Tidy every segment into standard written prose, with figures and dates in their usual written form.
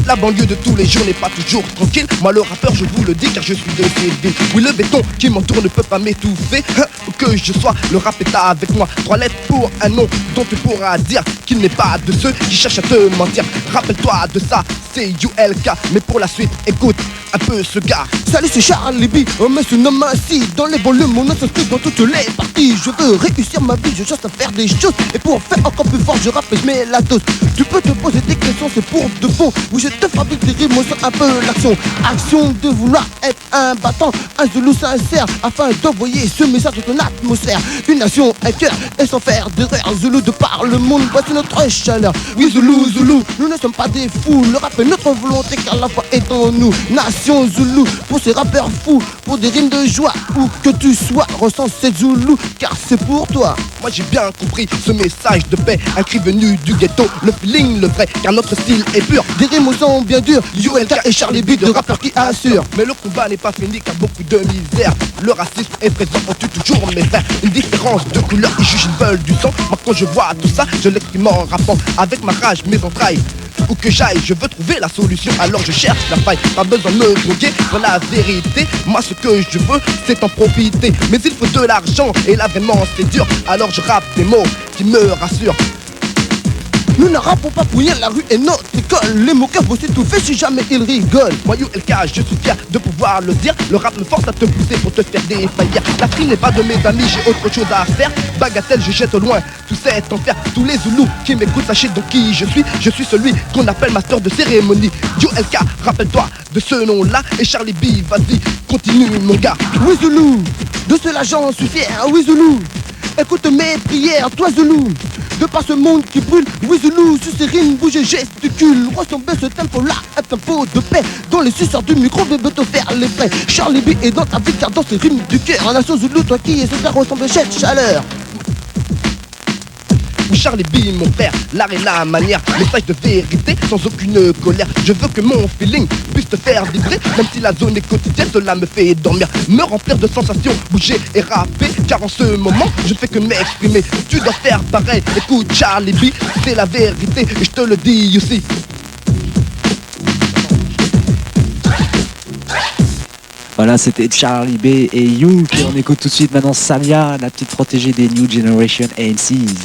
La banlieue de tous les jours n'est pas toujours tranquille. Moi le rappeur je vous le dis car je suis de ces villes. Oui le béton qui m'entoure ne peut pas m'étouffer. Où que je sois, le rap est avec moi. 3 lettres pour un nom dont tu pourras dire qu'il n'est pas de ceux qui cherchent à te mentir. Rappelle-toi de ça, c'est ULK. Mais pour la suite, écoute un peu ce gars. Salut c'est Charlie B, on me surnomme ainsi. Dans les volumes, mon nom s'inscrit dans toutes les parties. Je veux réussir ma vie, je cherche à faire des choses. Et pour en faire encore plus fort, je rappe et je mets la dose. Tu peux te poser des questions, c'est pour de bon. Oui je te fabrique des rimes, c'est un peu l'action. Action de vouloir être un battant, un Zoulou sincère, afin d'envoyer ce message dans ton atmosphère. Une nation, un cœur, et sans faire d'erreur. Zoulou de par le monde, voici notre chaleur. Oui Zoulou, Zoulou, nous ne sommes pas des fous. Le rap est notre volonté car la foi est en nous. Nation Zoulou, pour ces rappeurs fous, pour des rimes de joie, où que tu sois, ressens cette Zoulou, car c'est pour toi. Moi j'ai bien compris ce message de paix, un cri venu du ghetto, le feeling, le vrai, car notre style est pur. Des rimes aux sons bien durs, ULK et Charlie B, de rappeurs qui assurent. Mais le combat n'est pas fini car beaucoup de misère. Le racisme est présent, on tue toujours mes frères. Une différence de couleur, ils jugent, ils veulent du sang. Moi quand je vois tout ça, je l'exprime en rappant avec ma rage, mes entrailles. Où que j'aille, je veux trouver la solution, alors je cherche la faille. Pas besoin de me droguer dans la vérité. Moi ce que je veux, c'est en profiter. Mais il faut de l'argent, et là vraiment c'est dur. Alors je rappe des mots qui me rassurent. Nous ne rappons pas pour rien, la rue est notre école. Les moqueurs vont s'étouffer si jamais ils rigolent. Moi ULK, je suis fier de pouvoir le dire. Le rap me force à te pousser pour te faire défaillir. La frime n'est pas de mes amis, j'ai autre chose à faire. Bagatelle, je jette au loin tout cet enfer. Tous les Zoulous qui m'écoutent, sachez donc qui je suis. Je suis celui qu'on appelle master de cérémonie. ULK, rappelle-toi de ce nom-là. Et Charlie B, vas-y, continue mon gars. Oui Zoulou, de cela j'en suis fier. Oui Zoulou, écoute mes prières, toi Zoulou. De par ce monde qui brûle, oui Zoulou, sur ces rimes, bouge et gesticule. Ressemble ce tempo-là, un tempo de paix. Dans les suceurs du micro, veut te faire les frais. Charlie B est dans ta vie, car dans ces rimes du cœur. En nation Zoulou, toi qui es ce faire ressemble cette chaleur. Charlie B, mon père, l'art et la manière, message de vérité sans aucune colère. Je veux que mon feeling puisse te faire vibrer, même si la zone est quotidienne, cela me fait dormir, me remplir de sensations, bouger et rapper. Car en ce moment, je fais que m'exprimer. Tu dois faire pareil, écoute Charlie B, c'est la vérité et je te le dis aussi. Voilà, c'était Charlie B et You. Et on écoute tout de suite maintenant Samia, la petite protégée des New Generation AMCs.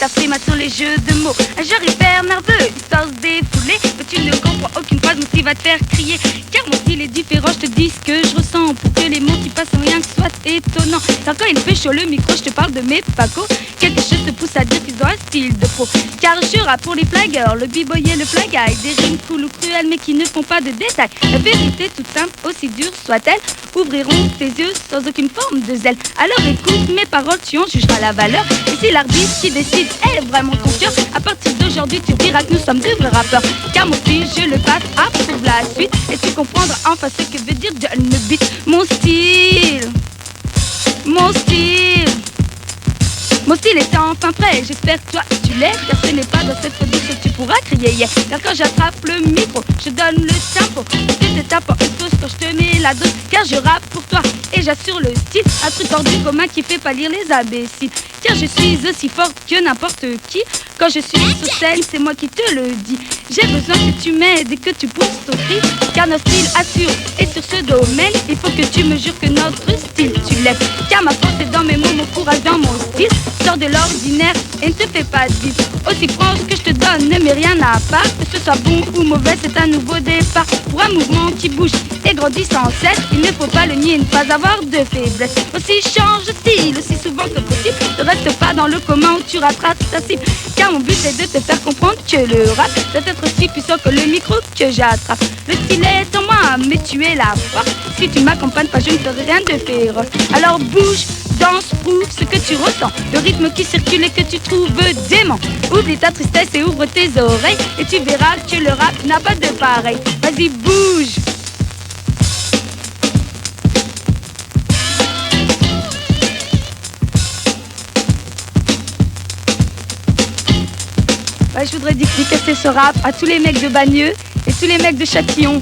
La frime à tous les jeux de mots. Un genre hyper nerveux, histoire de se défouler. Mais tu ne comprends aucune phrase, mon style va te faire crier. Car mon style est différent, je te dis ce que je ressens. Pour que les mots qui passent en rien que soient étonnants. Car quand il fait chaud le micro, je te parle de mes pacos. Quelque chose te pousse à dire qu'ils ont un style de pro. Car je rappe pour les flaggers, le b-boy et le flagaille. Des rimes cool ou cruelles mais qui ne font pas de détails. La vérité toute simple, aussi dure soit-elle, ouvriront tes yeux sans aucune forme de zèle. Alors écoute mes paroles, tu en jugeras la valeur. Et si l'arbitre qui décide est vraiment ton cœur, à partir d'aujourd'hui tu diras que nous sommes de vrais rappeurs. Car mon style je le passe à pour la suite. Et tu comprendras enfin ce que veut dire John le beat. Mon style, mon style, mon style est enfin prêt, j'espère que toi tu l'es. Car ce n'est pas dans cette produit que tu pourras crier yeah. Car quand j'attrape le micro, je donne le tempo. Que c'est tapant une sauce quand je te mets la dose. Car je rappe pour toi et j'assure le style. Un truc hors du commun qui fait pâlir les imbéciles. Car je suis aussi forte que n'importe qui. Quand je suis sur scène, c'est moi qui te le dis. J'ai besoin que tu m'aides et que tu pousses ton cri. Car notre style assure, et sur ce domaine, il faut que tu me jures que notre style tu l'aimes. Car ma force est dans mes mots, mon courage dans mon style. Sors de l'ordinaire et ne te fais pas de bise. Aussi franche que je te donne, ne mets rien à part. Que ce soit bon ou mauvais, c'est un nouveau départ. Pour un mouvement qui bouge et grandit sans cesse, il ne faut pas le nier, ne pas avoir de faiblesse. Aussi change de style, aussi souvent que possible. Ne reste pas dans le commun où tu rattrapes ta cible. Car mon but est de te faire comprendre que le rap doit être aussi puissant que le micro que j'attrape. Le style est en moi, mais tu es la force. Si tu m'accompagnes pas, je ne ferai rien de féroce. Alors bouge, danse, prouve ce que tu ressens. Le rythme qui circule et que tu trouves dément. Oublie ta tristesse et ouvre tes oreilles. Et tu verras que le rap n'a pas de pareil. Vas-y, bouge. Ouais, je voudrais dédicacer ce rap à tous les mecs de Bagneux et tous les mecs de Châtillon.